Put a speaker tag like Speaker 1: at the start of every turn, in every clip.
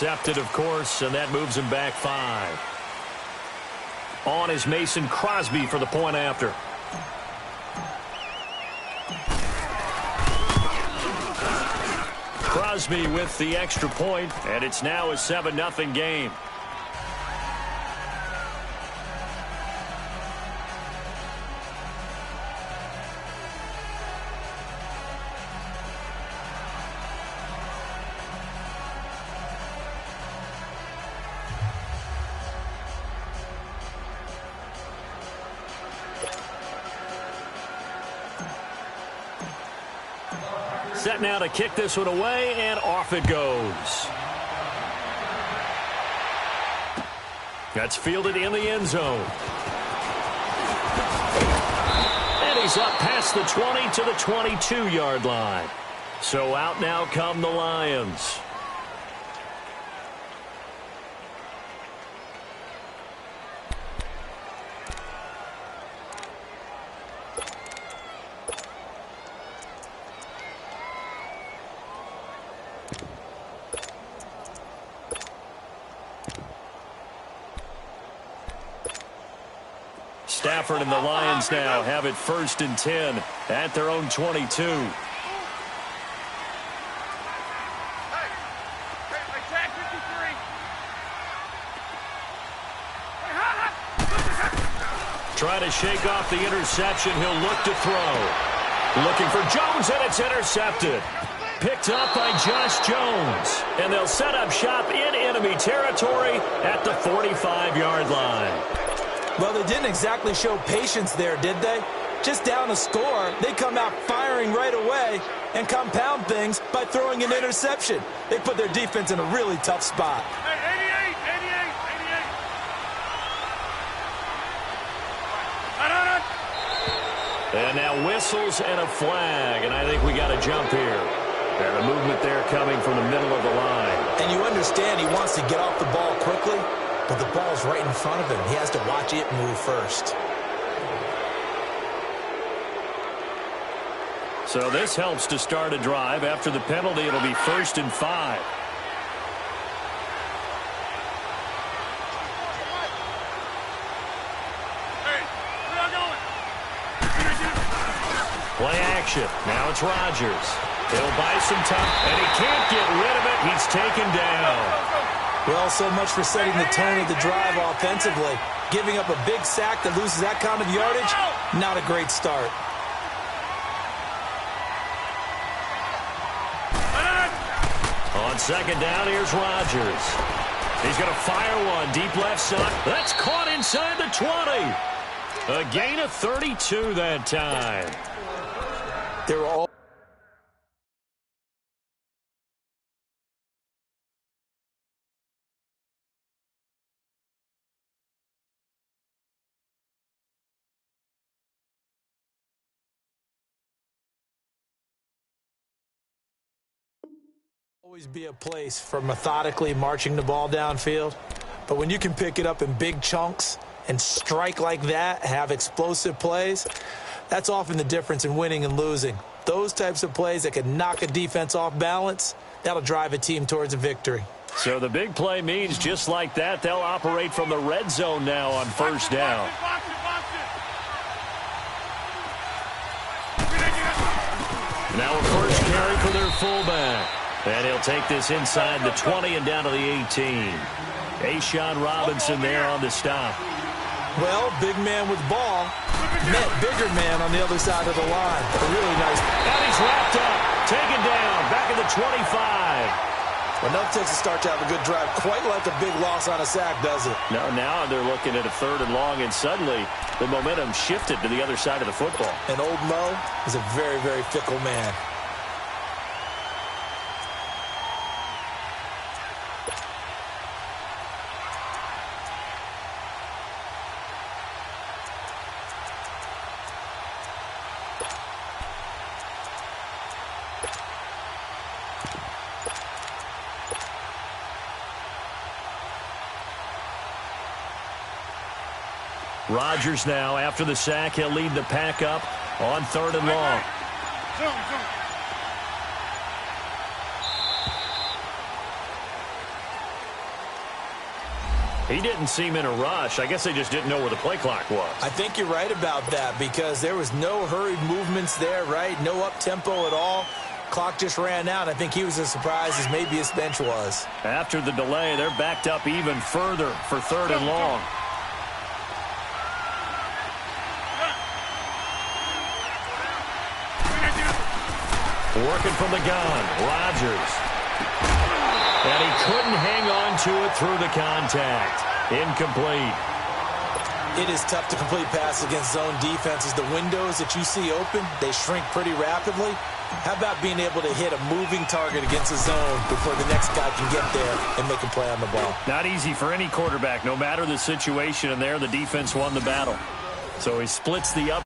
Speaker 1: Intercepted, of course, and that moves him back 5. On is Mason Crosby for the point after. Crosby with the extra point, and it's now a 7-0 game. Set now to kick this one away, and off it goes. That's fielded in the end zone. And he's up past the 20 to the 22-yard line. So out now come the Lions. Stafford and the Lions now have it 1st and 10 at their own 22. Trying to shake off the interception. He'll look to throw. Looking for Jones, and it's intercepted. Picked up by Josh Jones. And they'll set up shop in enemy territory at the 45-yard line.
Speaker 2: Well, they didn't exactly show patience there, did they? Just down a score, they come out firing right away and compound things by throwing an interception. They put their defense in a really tough spot.
Speaker 3: Hey, 88.
Speaker 1: And now whistles and a flag, and I think we got a jump here. And the movement there coming from the middle of the line.
Speaker 2: And you understand he wants to get off the ball quickly, but the ball's right in front of him. He has to watch it move first.
Speaker 1: So this helps to start a drive. After the penalty, it'll be 1st and 5. Play action. Now it's Rodgers. He'll buy some time, and he can't get rid of it. He's taken down.
Speaker 2: Well, so much for setting the tone of the drive offensively. Giving up a big sack that loses that kind of yardage, not a great start.
Speaker 1: On 2nd down, here's Rodgers. He's going to fire one deep left side. That's caught inside the 20. A gain of 32 that time.
Speaker 2: They were all always be a place for methodically marching the ball downfield. But when you can pick it up in big chunks and strike like that, have explosive plays, that's often the difference in winning and losing. Those types of plays that can knock a defense off balance, that'll drive a team towards a victory.
Speaker 1: So the big play means just like that, they'll operate from the red zone now on 1st down. Now a first carry for their fullback. And he'll take this inside the 20 and down to the 18. A'Shawn Robinson there on the stop.
Speaker 2: Well, big man with ball met bigger man on the other side of the line. A really nice.
Speaker 1: And he's wrapped up, taken down, back at the 25.
Speaker 2: Well, enough takes to start to have a good drive. Quite like a big loss on a sack, does it?
Speaker 1: No, now they're looking at a 3rd and long, and suddenly the momentum shifted to the other side of the football.
Speaker 2: And old Mo is a very, very fickle man.
Speaker 1: Rodgers now, after the sack, he'll lead the pack up on 3rd and long. He didn't seem in a rush. I guess they just didn't know where the play clock was.
Speaker 2: I think you're right about that because there was no hurried movements there, right? No up-tempo at all. Clock just ran out. I think he was as surprised as maybe his bench was.
Speaker 1: After the delay, they're backed up even further for 3rd and long. Working from the gun, Rodgers. And he couldn't hang on to it through the contact. Incomplete.
Speaker 2: It is tough to complete passes against zone defenses. The windows that you see open, they shrink pretty rapidly. How about being able to hit a moving target against a zone before the next guy can get there and make a play on the ball?
Speaker 1: Not easy for any quarterback, no matter the situation. And there, the defense won the battle. So he splits the up.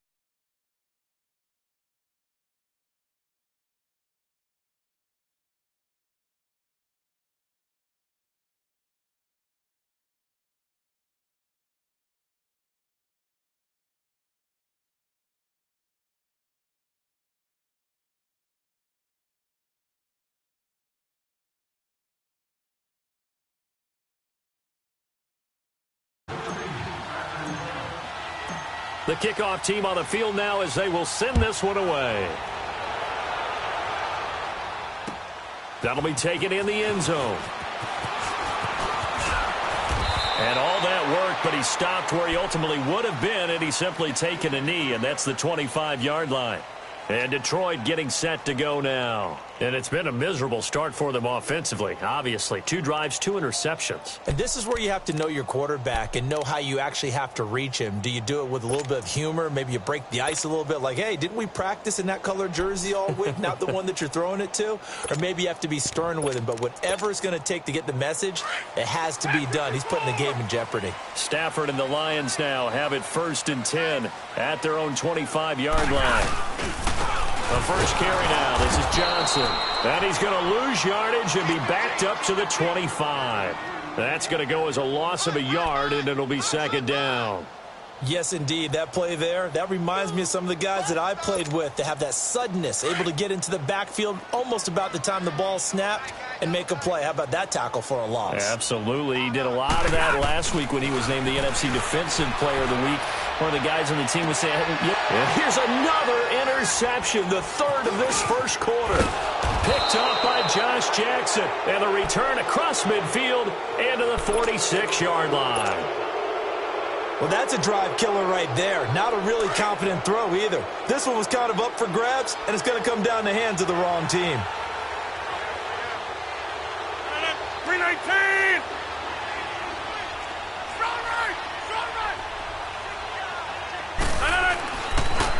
Speaker 1: The kickoff team on the field now as they will send this one away. That'll be taken in the end zone. And all that work, but he stopped where he ultimately would have been, and he's simply taken a knee, and that's the 25-yard line. And Detroit getting set to go now. And it's been a miserable start for them offensively, obviously. 2 drives, 2 interceptions.
Speaker 2: And this is where you have to know your quarterback and know how you actually have to reach him. Do you do it with a little bit of humor? Maybe you break the ice a little bit like, hey, didn't we practice in that color jersey all week, not the one that you're throwing it to? Or maybe you have to be stern with him. But whatever it's going to take to get the message, it has to be done. He's putting the game in jeopardy.
Speaker 1: Stafford and the Lions now have it 1st and 10 at their own 25-yard line. The first carry now. This is Johnson. And he's going to lose yardage and be backed up to the 25. That's going to go as a loss of a yard, and it'll be 2nd down.
Speaker 2: Yes, indeed. That play there, that reminds me of some of the guys that I played with that have that suddenness, able to get into the backfield almost about the time the ball snapped and make a play. How about that tackle for a loss?
Speaker 1: Absolutely. He did a lot of that last week when he was named the NFC Defensive Player of the Week. One of the guys on the team was saying, here's another interception, the 3rd of this first quarter. Picked up by Josh Jackson, and the return across midfield into the 46-yard line.
Speaker 2: Well, that's a drive killer right there. Not a really confident throw either. This one was kind of up for grabs, and it's going to come down the hands of the wrong team.
Speaker 3: 319!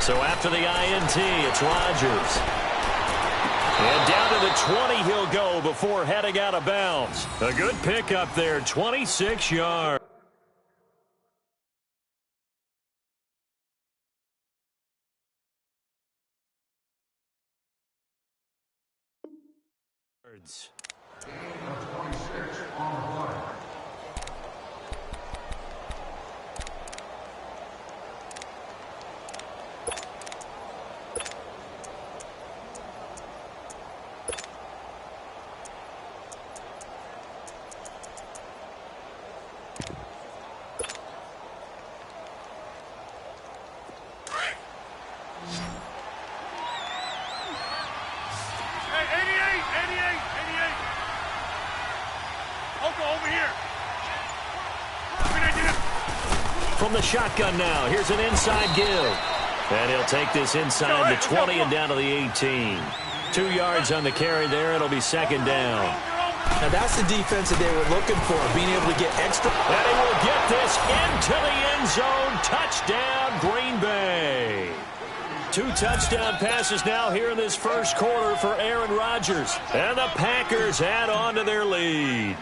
Speaker 1: So after the INT, it's Rodgers. And down to the 20 he'll go before heading out of bounds. A good pickup there, 26 yards. From the shotgun now, here's an inside give. And he'll take this inside the 20 and down to the 18. 2 yards on the carry there. It'll be 2nd down.
Speaker 2: Now that's the defense that they were looking for, being able to get extra.
Speaker 1: And he will get this into the end zone. Touchdown, Green Bay. 2 touchdown passes now here in this first quarter for Aaron Rodgers. And the Packers add on to their lead.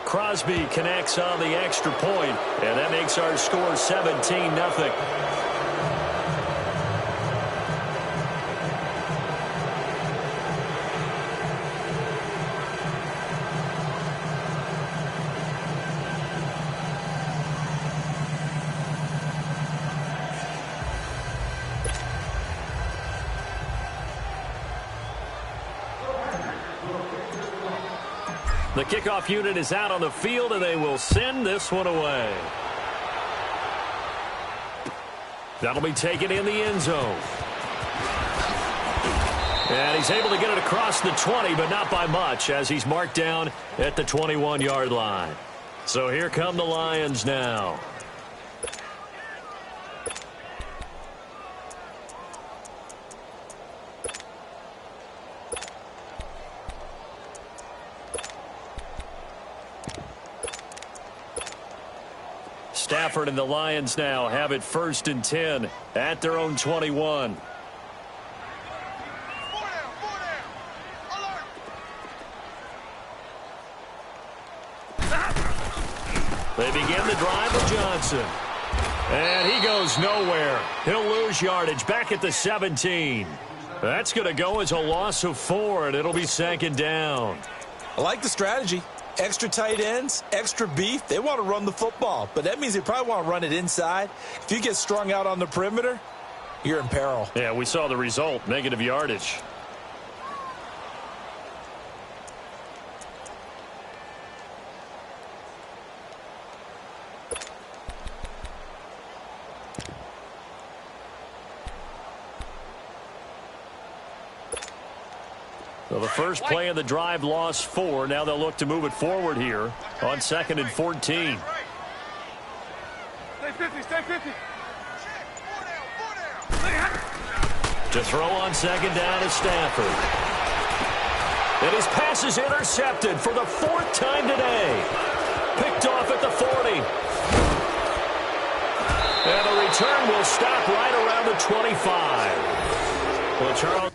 Speaker 1: Crosby connects on the extra point, and that makes our score 17-0. The kickoff unit is out on the field, and they will send this one away. That'll be taken in the end zone. And he's able to get it across the 20, but not by much, as he's marked down at the 21-yard line. So here come the Lions now. Stafford and the Lions now have it 1st and 10 at their own 21. They begin the drive with Johnson. And he goes nowhere. He'll lose yardage back at the 17. That's going to go as a loss of 4, and it'll be 2nd down.
Speaker 2: I like the strategy. Extra tight ends, extra beef. They want to run the football, but that means they probably want to run it inside. If you get strung out on the perimeter, you're in peril.
Speaker 1: Yeah, we saw the result, negative yardage. So the first play of the drive lost 4. Now they'll look to move it forward here on 2nd and 14.
Speaker 3: Stay 50, stay 50.
Speaker 1: To throw on 2nd down is Stafford. And his pass is intercepted for the 4th time today. Picked off at the 40. And the return will stop right around the 25. Well, Charles.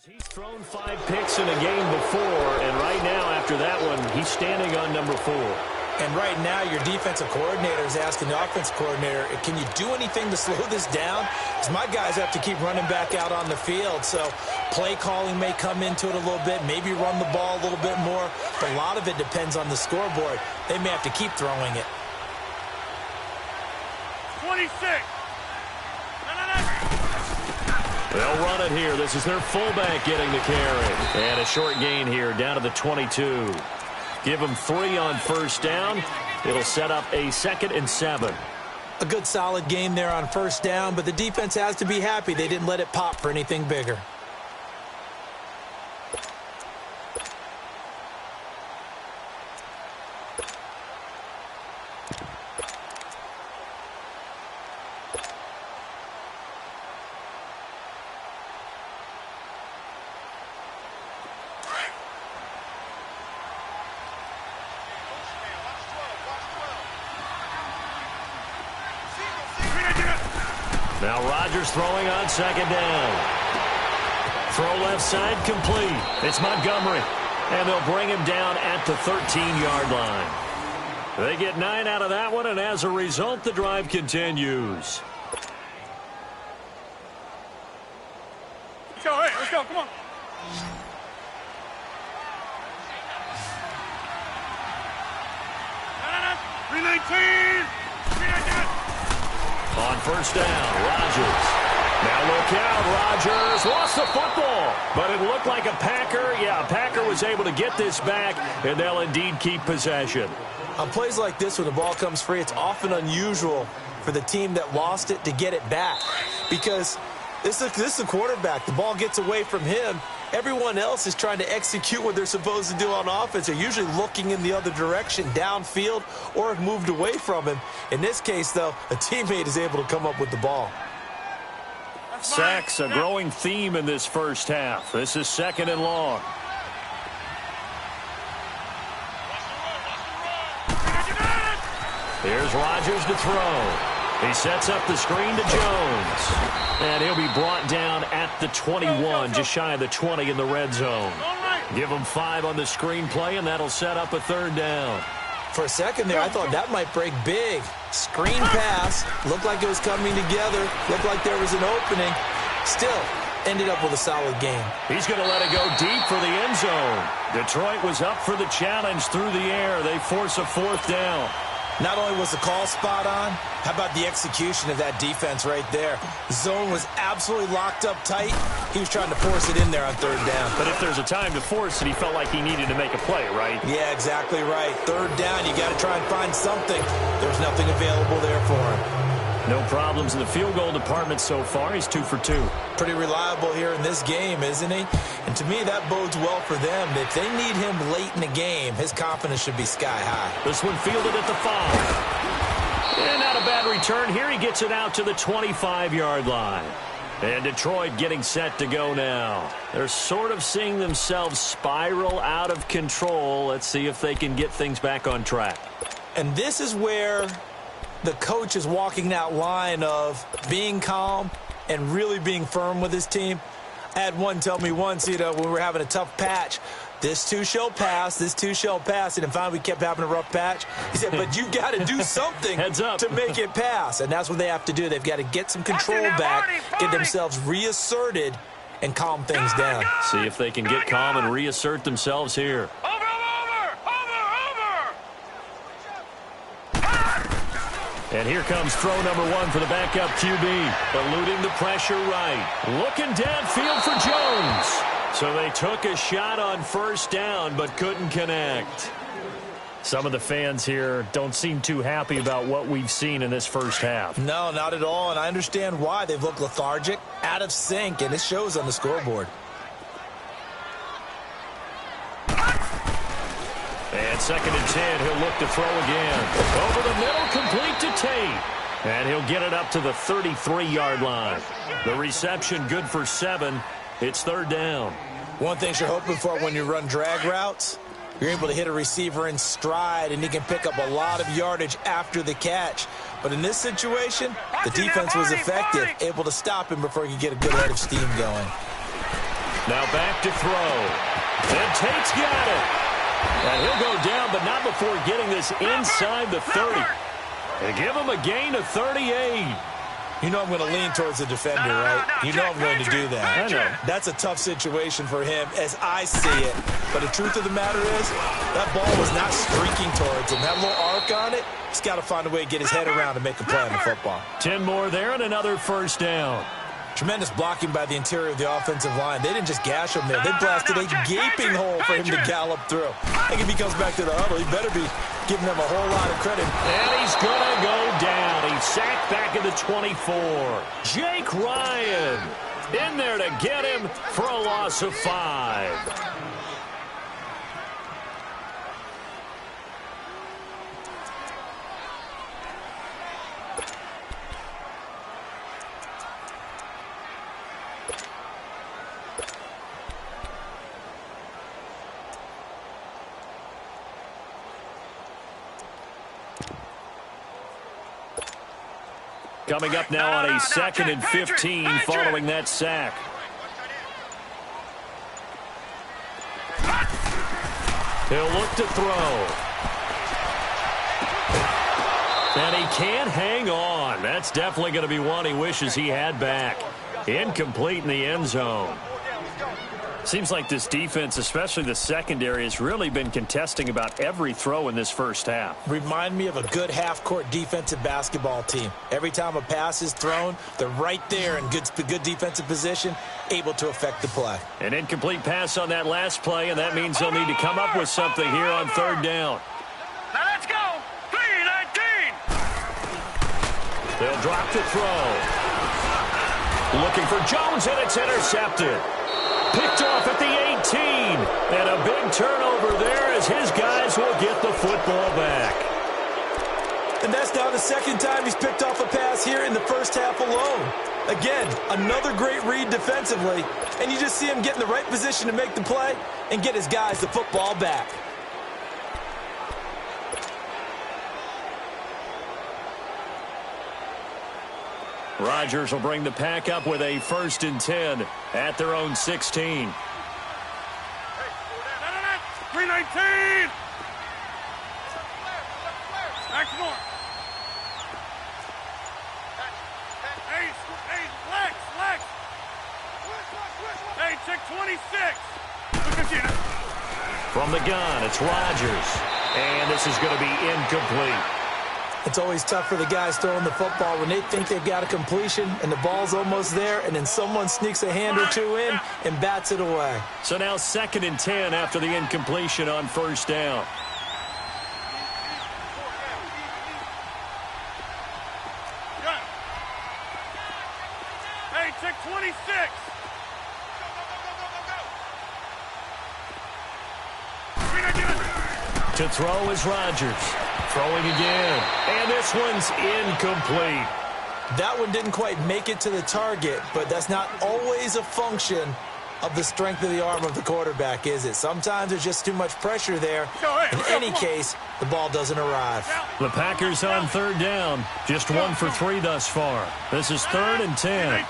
Speaker 1: He's thrown 5 picks in a game before, and right now, after that one, he's standing on number 4.
Speaker 2: And right now, your defensive coordinator is asking the offensive coordinator, can you do anything to slow this down? Because my guys have to keep running back out on the field, so play calling may come into it a little bit, maybe run the ball a little bit more, but a lot of it depends on the scoreboard. They may have to keep throwing it.
Speaker 3: 26.
Speaker 1: They'll run it here. This is their fullback getting the carry. And a short gain here down to the 22. Give them 3 on 1st down. It'll set up a 2nd and 7.
Speaker 2: A good solid game there on 1st down, but the defense has to be happy they didn't let it pop for anything bigger.
Speaker 1: Now Rodgers throwing on 2nd down. Throw left side complete. It's Montgomery. And they'll bring him down at the 13-yard line. They get 9 out of that one, and as a result, the drive continues.
Speaker 3: Let's go, hey, let's go, come on. No. 319.
Speaker 1: On 1st down, Rodgers. Now look out, Rodgers lost the football, but it looked like a Packer. Yeah, a Packer was able to get this back, and they'll indeed keep possession.
Speaker 2: On plays like this, when the ball comes free, it's often unusual for the team that lost it to get it back, because this is the quarterback. The ball gets away from him. Everyone else is trying to execute what they're supposed to do on offense. They're usually looking in the other direction, downfield, or have moved away from him. In this case, though, a teammate is able to come up with the ball.
Speaker 1: Sacks, a growing theme in this first half. This is 2nd and long. Here's Rodgers to throw. He sets up the screen to Jones. And he'll be brought down at the 21, just shy of the 20 in the red zone. Give him 5 on the screen play, and that'll set up a third down.
Speaker 2: For a second there, I thought that might break big. Screen pass, looked like it was coming together, looked like there was an opening. Still, ended up with a solid game.
Speaker 1: He's going to let it go deep for the end zone. Detroit was up for the challenge through the air. They force a 4th down.
Speaker 2: Not only was the call spot on, how about the execution of that defense right there? The zone was absolutely locked up tight. He was trying to force it in there on 3rd down.
Speaker 1: But if there's a time to force it, he felt like he needed to make a play, right?
Speaker 2: Yeah, exactly right. 3rd down, you got to try and find something. There's nothing available there for him.
Speaker 1: No problems in the field goal department so far. He's 2 for 2.
Speaker 2: Pretty reliable here in this game, isn't he? And to me, that bodes well for them. If they need him late in the game, his confidence should be sky high.
Speaker 1: This one fielded at the 5. And not a bad return here. He gets it out to the 25-yard line. And Detroit getting set to go now. They're sort of seeing themselves spiral out of control. Let's see if they can get things back on track.
Speaker 2: And this is where the coach is walking that line of being calm and really being firm with his team. I had one tell me once, when we were having a tough patch, this too shall pass, this too shall pass. And finally we kept having a rough patch. He said, but you got to do something
Speaker 1: Heads up.
Speaker 2: to make it pass. And that's what they have to do. They've got to get some control back, get themselves reasserted, and calm things down.
Speaker 1: See if they can get calm and reassert themselves here. And here comes throw number 1 for the backup QB. Eluding the pressure right. Looking downfield for Jones. So they took a shot on 1st down but couldn't connect. Some of the fans here don't seem too happy about what we've seen in this first half.
Speaker 2: No, not at all. And I understand why. They've looked lethargic, out of sync, and it shows on the scoreboard.
Speaker 1: And 2nd and 10, he'll look to throw again. Over the middle, complete to Tate. And he'll get it up to the 33-yard line. The reception good for 7. It's 3rd down.
Speaker 2: One thing you're hoping for when you run drag routes, you're able to hit a receiver in stride, and he can pick up a lot of yardage after the catch. But in this situation, the defense was effective, able to stop him before he could get a good head of steam going.
Speaker 1: Now back to throw. And Tate's got it. And he'll go down, but not before getting this inside the 30. They give him a gain of 38.
Speaker 2: You know I'm going to lean towards the defender, right? You know I'm going to do that.
Speaker 1: I know.
Speaker 2: That's a tough situation for him as I see it. But the truth of the matter is, that ball was not streaking towards him. That little arc on it, he's got to find a way to get his head around and make a play on the football.
Speaker 1: 10 more there and another 1st down.
Speaker 2: Tremendous blocking by the interior of the offensive line. They didn't just gash him there. They blasted a gaping hole for him to gallop through. I think if he comes back to the huddle, he better be giving them a whole lot of credit.
Speaker 1: And he's going to go down. He's sacked back at the 24. Jake Ryan in there to get him for a loss of 5. Coming up now on a 2nd and 15 following that sack. He'll look to throw. And he can't hang on. That's definitely going to be one he wishes he had back. Incomplete in the end zone. Seems like this defense, especially the secondary, has really been contesting about every throw in this first half.
Speaker 2: Remind me of a good half-court defensive basketball team. Every time a pass is thrown, they're right there in good defensive position, able to affect the play.
Speaker 1: An incomplete pass on that last play, and that means they'll need to come up with something here on 3rd down.
Speaker 3: Now let's go. 3-19.
Speaker 1: They'll drop to throw. Looking for Jones, and it's intercepted. Picked off at the 18. And a big turnover there as his guys will get the football back.
Speaker 2: And that's now the 2nd time he's picked off a pass here in the first half alone. Again, another great read defensively. And you just see him get in the right position to make the play and get his guys the football back.
Speaker 1: Rodgers will bring the pack up with a 1st and 10 at their own 16.
Speaker 3: 319! Back more. Hey, flex. Hey, check 26.
Speaker 1: From the gun, it's Rodgers. And this is going to be incomplete.
Speaker 2: It's always tough for the guys throwing the football when they think they've got a completion and the ball's almost there, and then someone sneaks a hand or two in and bats it away.
Speaker 1: So now 2nd and 10 after the incompletion on 1st down.
Speaker 3: Hey, check 26.
Speaker 1: To throw is Rodgers. Throwing again. And this one's incomplete.
Speaker 2: That one didn't quite make it to the target, but that's not always a function of the strength of the arm of the quarterback, is it? Sometimes there's just too much pressure there. In any case, the ball doesn't arrive.
Speaker 1: The Packers on 3rd down. Just 1 for 3 thus far. This is 3rd and 10.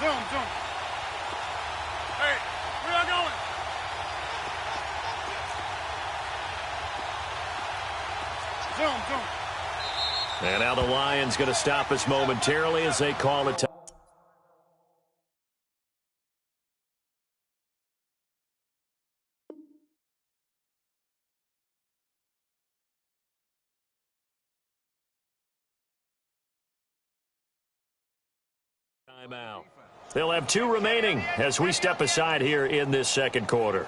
Speaker 3: Zoom. Hey, where y'all going? Zoom.
Speaker 1: And now the Lions going to stop us momentarily as they call it timeout. They'll have 2 remaining as we step aside here in this 2nd quarter.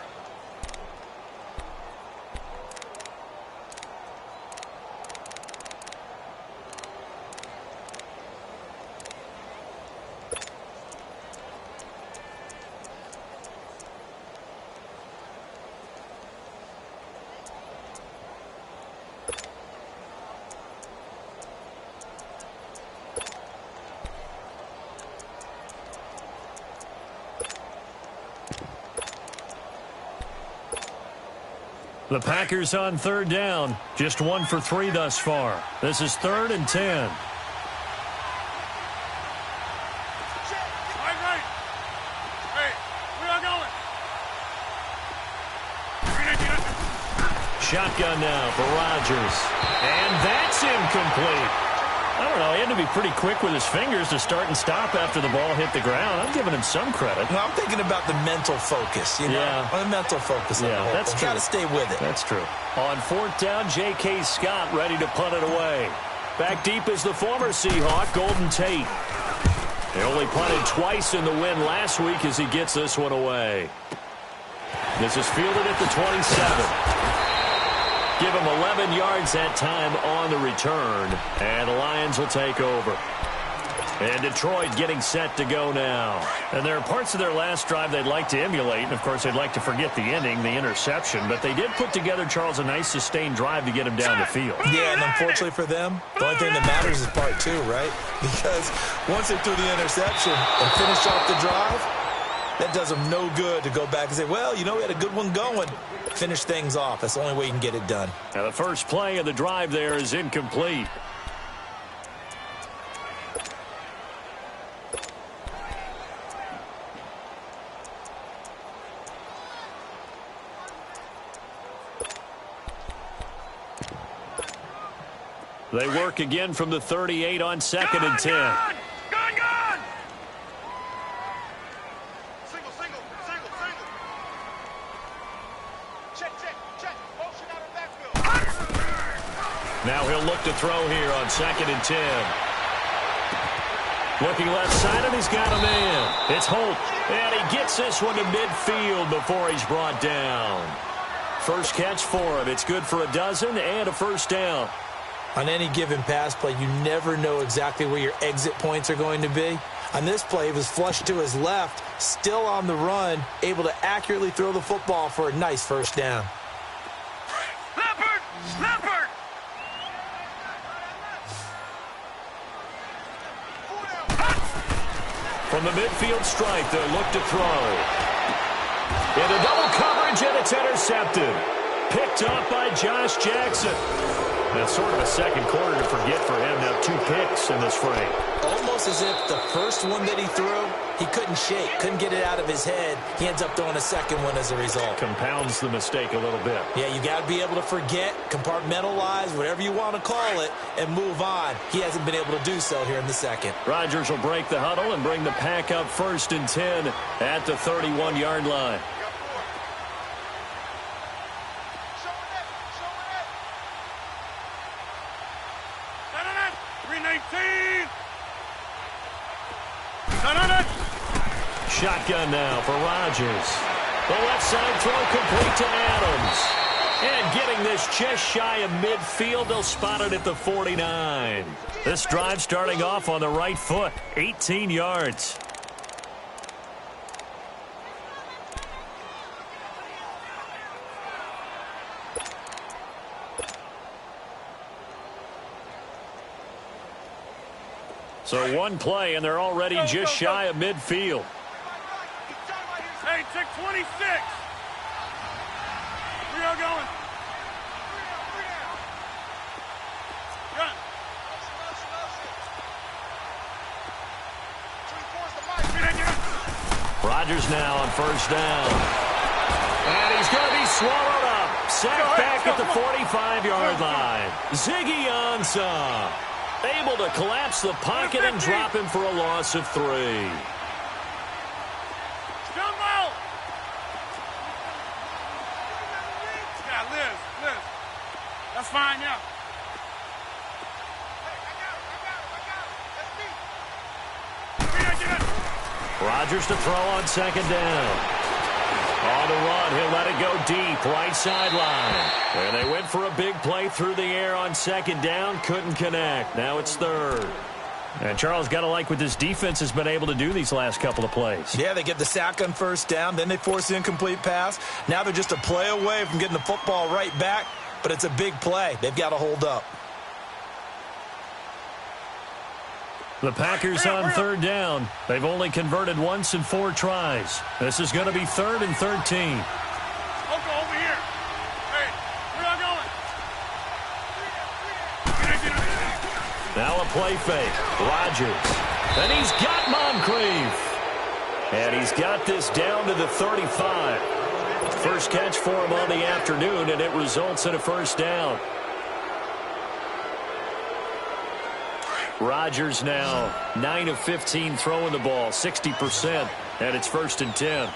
Speaker 1: The Packers on 3rd down. Just 1 for 3 thus far. This is 3rd and 10.
Speaker 3: Right. Hey, where y'all going?
Speaker 1: Shotgun now for Rodgers. And that's incomplete. I don't know. He had to be pretty quick with his fingers to start and stop after the ball hit the ground. I'm giving him some credit.
Speaker 2: No, I'm thinking about the mental focus, you know?
Speaker 1: Yeah.
Speaker 2: The mental focus.
Speaker 1: Yeah, that's true.
Speaker 2: Got to stay with it.
Speaker 1: That's true. On 4th down, J.K. Scott ready to punt it away. Back deep is the former Seahawk, Golden Tate. They only punted twice in the win last week as he gets this one away. This is fielded at the 27. Give him 11 yards that time on the return, and the Lions will take over. And Detroit getting set to go now. And there are parts of their last drive they'd like to emulate, and of course they'd like to forget the ending, the interception, but they did put together, Charles, a nice sustained drive to get him down the field.
Speaker 2: Yeah, and unfortunately for them, the only thing that matters is part 2, right? Because once they threw the interception and finished off the drive, that does them no good to go back and say, well, you know, we had a good one going. Finish things off. That's the only way you can get it done.
Speaker 1: Now the first play of the drive there is incomplete. They work again from the 38 on 2nd and 10.
Speaker 3: Gun!
Speaker 1: Now he'll look to throw here on 2nd and 10. Looking left side, and he's got a man. It's Holt, and he gets this one to midfield before he's brought down. First catch for him. It's good for a dozen and a 1st down.
Speaker 2: On any given pass play, you never know exactly where your exit points are going to be. On this play, he was flushed to his left, still on the run, able to accurately throw the football for a nice 1st down.
Speaker 3: Leopard!
Speaker 1: From the midfield stripe, they'll look to throw. Into double coverage, and it's intercepted. Picked up by Josh Jackson. That's sort of a second quarter to forget for him. Now 2 picks in this frame.
Speaker 2: Almost as if the first one that he threw, he couldn't shake, couldn't get it out of his head. He ends up throwing a second one as a result.
Speaker 1: Compounds the mistake a little bit.
Speaker 2: Yeah, you got to be able to forget, compartmentalize, whatever you want to call it, and move on. He hasn't been able to do so here in the second.
Speaker 1: Rodgers will break the huddle and bring the pack up 1st and 10 at the 31-yard line. Shotgun now for Rodgers. The left side throw complete to Adams. And getting this just shy of midfield, they'll spot it at the 49. This drive starting off on the right foot, 18 yards. So 1 play, and they're already just shy of midfield.
Speaker 3: Hey, check 26. Where y'all going? Gun.
Speaker 1: Rodgers now on 1st down. And he's going to be swallowed up. Sacked back at the 45-yard line. Ziggy Ansah able to collapse the pocket and drop him for a loss of 3.
Speaker 3: That's fine, yeah.
Speaker 1: Rodgers to throw on 2nd down. On the run, he'll let it go deep, right sideline. And they went for a big play through the air on 2nd down, couldn't connect. Now it's 3rd. And Charles, got to like what this defense has been able to do these last couple of plays.
Speaker 2: Yeah, they get the sack on 1st down, then they force the incomplete pass. Now they're just a play away from getting the football right back. But it's a big play. They've got to hold up.
Speaker 1: The Packers on 3rd down. They've only converted once in 4 tries. This is going to be 3rd and 13.
Speaker 3: Okay, over here. Hey, where y'all going?
Speaker 1: Now a play fake. Rodgers. And he's got Moncrief. And he's got this down to the 35. First catch for him on the afternoon, and it results in a 1st down. Rodgers now 9 of 15 throwing the ball, 60%, and it's 1st and 10.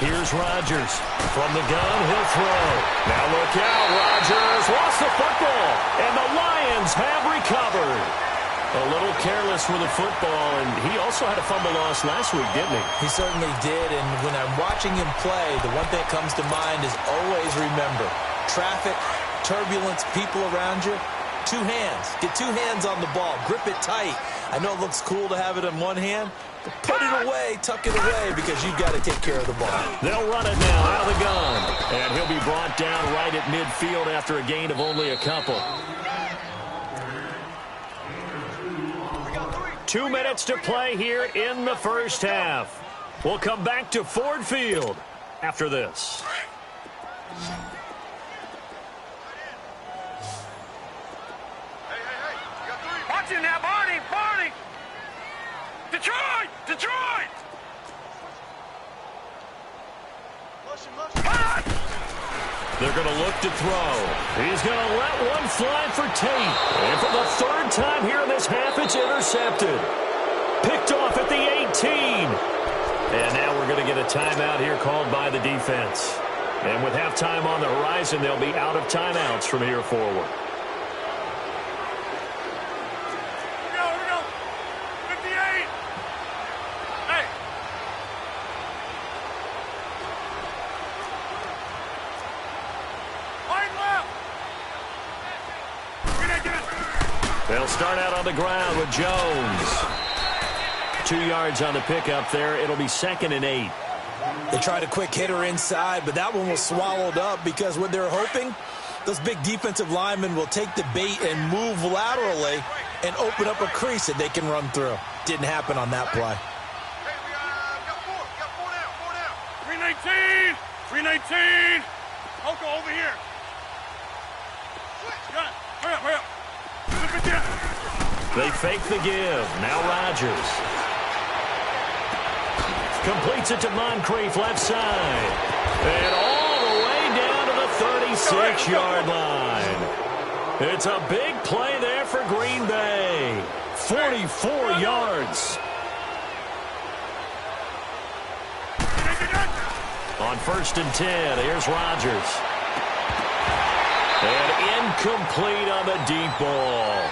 Speaker 1: Here's Rodgers. From the gun, he'll throw. Now look out, Rodgers lost the football, and the Lions have recovered. A little careless with the football, and he also had a fumble loss last week, didn't he?
Speaker 2: He certainly did, and when I'm watching him play, the one thing that comes to mind is always remember, traffic, turbulence, people around you, 2 hands. Get 2 hands on the ball. Grip it tight. I know it looks cool to have it in one hand, but put it away, tuck it away, because you've got to take care of the ball.
Speaker 1: They'll run it now out of the gun, and he'll be brought down right at midfield after a gain of only a couple. 2 minutes to play here in the 1st half. We'll come back to Ford Field after this.
Speaker 3: Watch it now, Barney! Barney! Detroit! Detroit!
Speaker 1: They're going to look to throw. He's going to let one fly for Tate. And for the 3rd time here in this half, it's intercepted. Picked off at the 18. And now we're going to get a timeout here called by the defense. And with halftime on the horizon, they'll be out of timeouts from here forward.
Speaker 3: Here we go. 58. Hey.
Speaker 1: They'll start out on the ground with Jones. 2 yards on the pickup there. It'll be 2nd and 8.
Speaker 2: They tried a quick hitter inside, but that one was swallowed up because what they're hoping, those big defensive linemen will take the bait and move laterally and open up a crease that they can run through. Didn't happen on that play.
Speaker 3: Hey, we got 4 down. 319. Oko, over here. Got it. Hurry up. Flip it down.
Speaker 1: They fake the give. Now Rodgers. Completes it to Moncrief, left side. And all the way down to the 36-yard line. It's a big play there for Green Bay. 44 yards. On 1st and 10, here's Rodgers. And incomplete on the deep ball.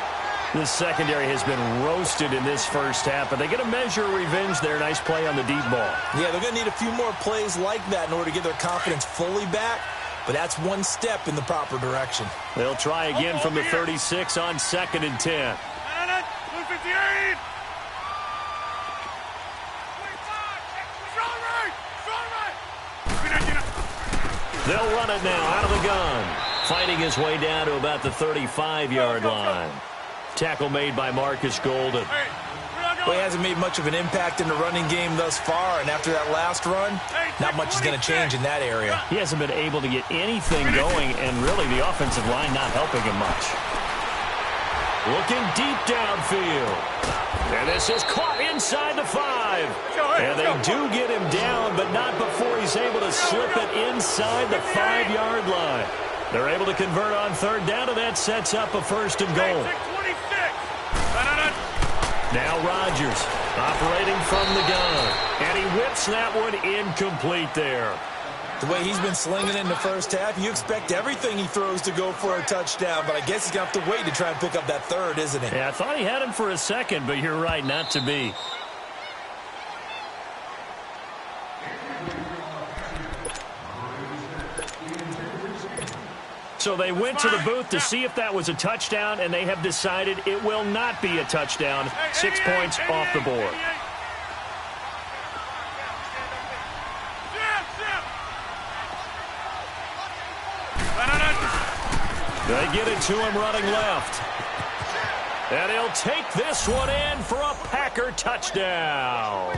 Speaker 1: The secondary has been roasted in this first half, but they get a measure of revenge there. Nice play on the deep ball.
Speaker 2: Yeah, they're going to need a few more plays like that in order to get their confidence fully back, but that's one step in the proper direction.
Speaker 1: They'll try again from the 36 on 2nd and 10. They'll run it now out of the gun. Fighting his way down to about the 35-yard line. Tackle made by Marcus Golden.
Speaker 2: Well, he hasn't made much of an impact in the running game thus far, and after that last run, not much is going to change in that area.
Speaker 1: He hasn't been able to get anything going, and really the offensive line not helping him much. Looking deep downfield. And this is caught inside the 5. And they do get him down, but not before he's able to slip it inside the 5-yard line. They're able to convert on 3rd down, and that sets up a 1st and goal. Now Rodgers operating from the gun. And he whips that one incomplete there.
Speaker 2: The way he's been slinging in the first half, you expect everything he throws to go for a touchdown, but I guess he's going to have to wait to try and pick up that 3rd, isn't he?
Speaker 1: Yeah, I thought he had him for a second, but you're right, not to be. So they went to the booth to see if that was a touchdown, and they have decided it will not be a touchdown. 6 points off the board. They get it to him running left. And he'll take this one in for a Packer touchdown.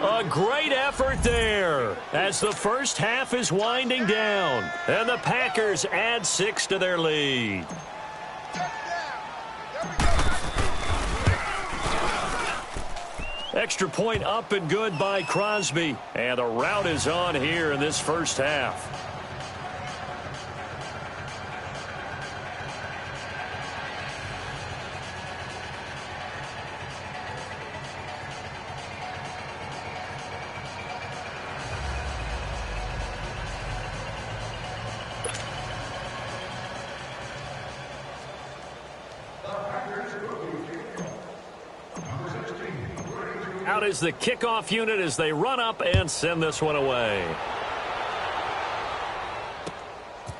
Speaker 1: A great effort there as the first half is winding down. And the Packers add 6 to their lead. Extra point up and good by Crosby. And the rout is on here in this first half. Out is the kickoff unit as they run up and send this one away.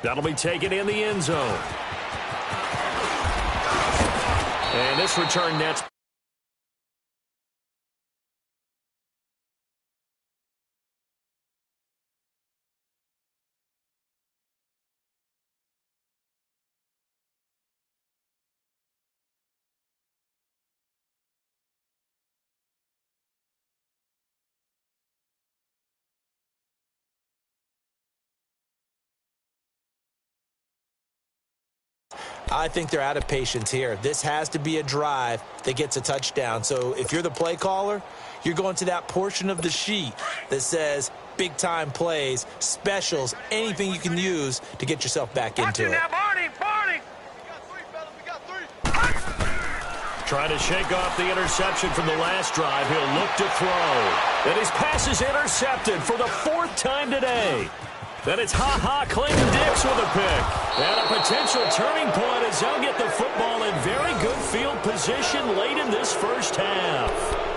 Speaker 1: That'll be taken in the end zone. And this return nets.
Speaker 2: I think they're out of patience here. This has to be a drive that gets a touchdown. So if you're the play caller, you're going to that portion of the sheet that says big-time plays, specials, anything you can use to get yourself back into it.
Speaker 1: Trying to shake off the interception from the last drive. He'll look to throw. And his pass is intercepted for the 4th time today. Then it's Clayton Dix with a pick. And a potential turning point as they'll get the football in very good field position late in this first half.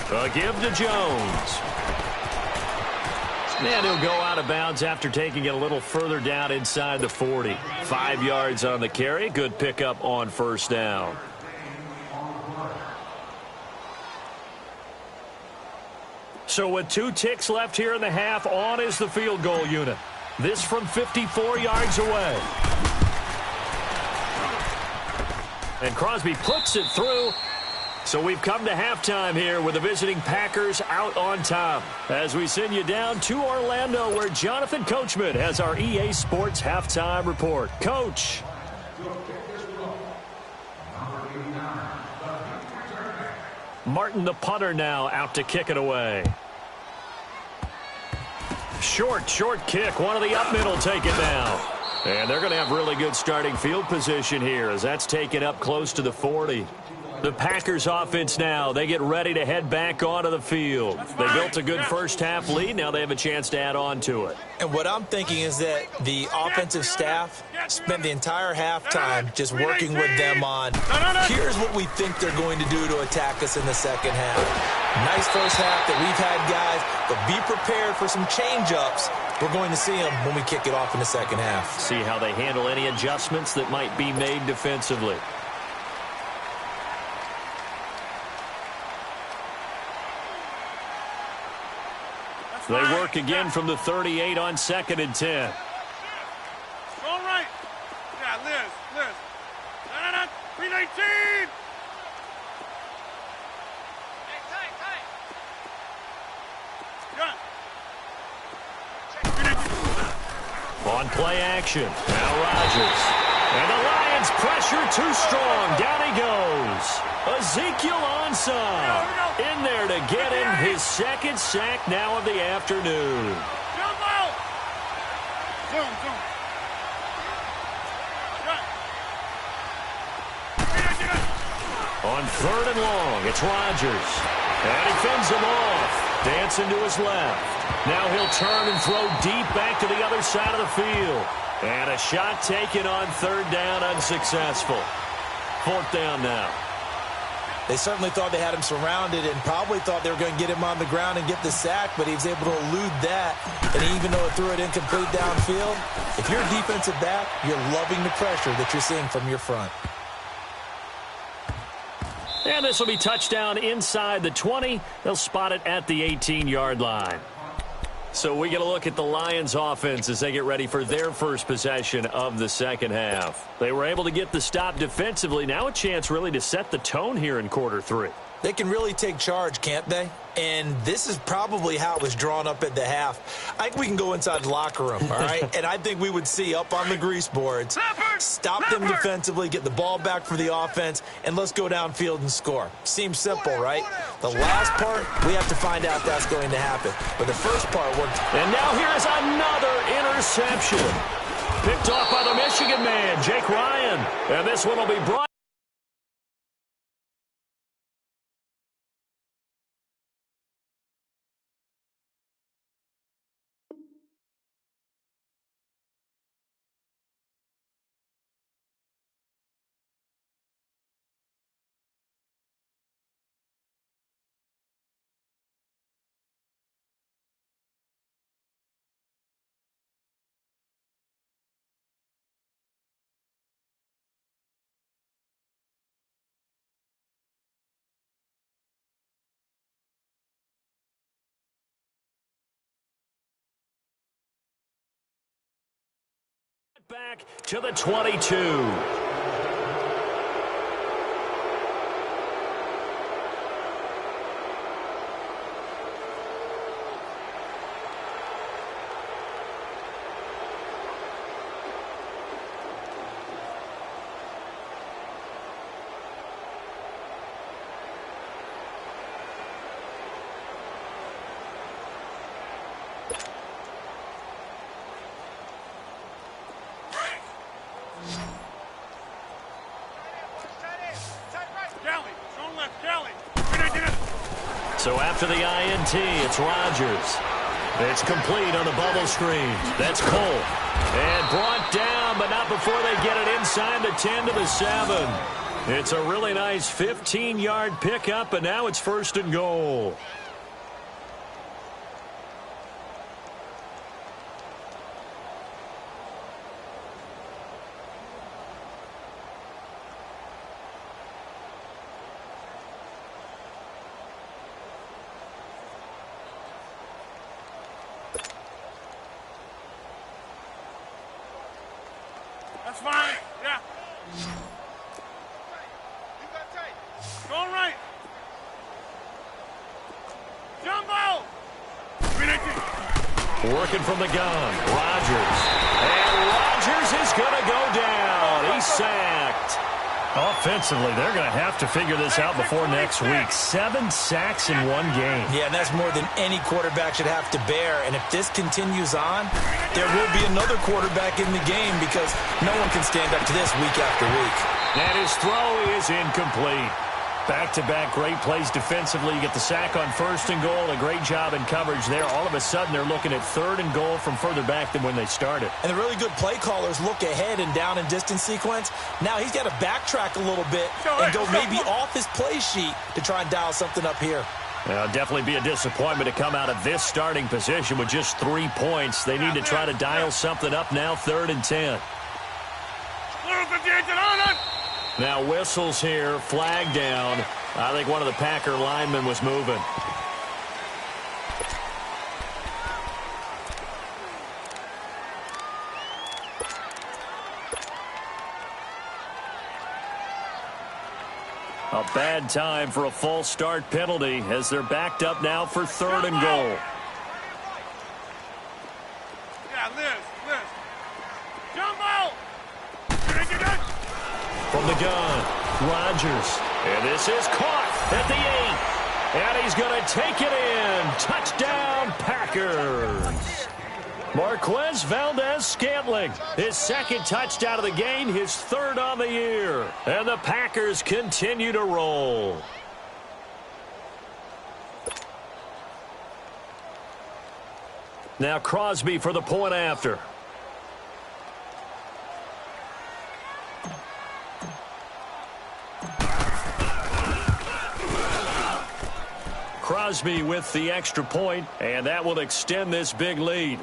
Speaker 1: A give to Jones. And he'll go out of bounds after taking it a little further down inside the 40. 5 yards on the carry. Good pickup on first down. So with 2 ticks left here in the half, on is the field goal unit. This from 54 yards away. And Crosby puts it through. So we've come to halftime here with the visiting Packers out on top. As we send you down to Orlando, where Jonathan Coachman has our EA Sports halftime report. Coach. Martin, the punter, now out to kick it away. Short kick. One of the up middle take it down. And they're going to have really good starting field position here as that's taken up close to the 40. The Packers offense now, they get ready to head back onto the field. They built a good first half lead. Now they have a chance to add on to it.
Speaker 2: And what I'm thinking is that the offensive staff spent the entire halftime just working with them on, here's what we think they're going to do to attack us in the second half. Nice first half that we've had, guys, but be prepared for some change-ups. We're going to see them when we kick it off in the second half.
Speaker 1: See how they handle any adjustments that might be made defensively. They work again from the 38 on 2nd and 10.
Speaker 3: All right. Yeah, Liz. 319.
Speaker 1: On play action. Now Rodgers. And the Lions pressure too strong. Down he goes. Ezekiel Ansah in there to get him his second sack now of the afternoon.
Speaker 3: Jump out. Zoom.
Speaker 1: On 3rd and long, it's Rodgers. And he fends him off. Dancing to his left. Now he'll turn and throw deep back to the other side of the field. And a shot taken on 3rd down, unsuccessful. 4th down now.
Speaker 2: They certainly thought they had him surrounded and probably thought they were going to get him on the ground and get the sack, but he was able to elude that. And even though it threw it incomplete downfield, if you're a defensive back, you're loving the pressure that you're seeing from your front.
Speaker 1: And this will be touchdown inside the 20. They'll spot it at the 18-yard line. So we get a look at the Lions offense as they get ready for their first possession of the second half. They were able to get the stop defensively. Now a chance really to set the tone here in quarter 3.
Speaker 2: They can really take charge, can't they? And this is probably how it was drawn up at the half. I think we can go inside the locker room, all right? And I think we would see up on the grease boards, stop them defensively, get the ball back for the offense, and let's go downfield and score. Seems simple, right? The last part, we have to find out if that's going to happen. But the first part worked.
Speaker 1: And now here is another interception. Picked off by the Michigan man, Jake Ryan. And this one will be brought. Back to the 22. So after the INT, it's Rodgers. It's complete on the bubble screen. That's Cole. And brought down, but not before they get it inside the 10 to the 7. It's a really nice 15-yard pickup, and now it's 1st and goal.
Speaker 3: That's fine. Yeah. Going right. Jumbo!
Speaker 1: Working from the gun. Rodgers. And Rodgers is going to go down. He's sacked. Offensively, they're going to have to figure this out before next week. 7 sacks in one game.
Speaker 2: Yeah, and that's more than any quarterback should have to bear. And if this continues on, there will be another quarterback in the game because no one can stand up to this week after week.
Speaker 1: And his throw is incomplete. Back-to-back great plays defensively. You get the sack on 1st and goal. A great job in coverage there. All of a sudden, they're looking at 3rd and goal from further back than when they started.
Speaker 2: And the really good play callers look ahead and down and distance sequence. Now he's got to backtrack a little bit and go maybe off his play sheet to try and dial something up here.
Speaker 1: Definitely be a disappointment to come out of this starting position with just 3 points. They need to try to dial something up now, 3rd and 10. Now whistles here, flag down. I think one of the Packer linemen was moving. A bad time for a false start penalty as they're backed up now for 3rd and goal.
Speaker 3: Yeah, Liz. Jumbo!
Speaker 1: From the gun, Rodgers. And this is caught at the 8. And he's going to take it in. Touchdown, Packers. Marquez Valdez-Scantling, his 2nd touchdown of the game, his 3rd on the year. And the Packers continue to roll. Now Crosby for the point after. Crosby with the extra point, and that will extend this big lead.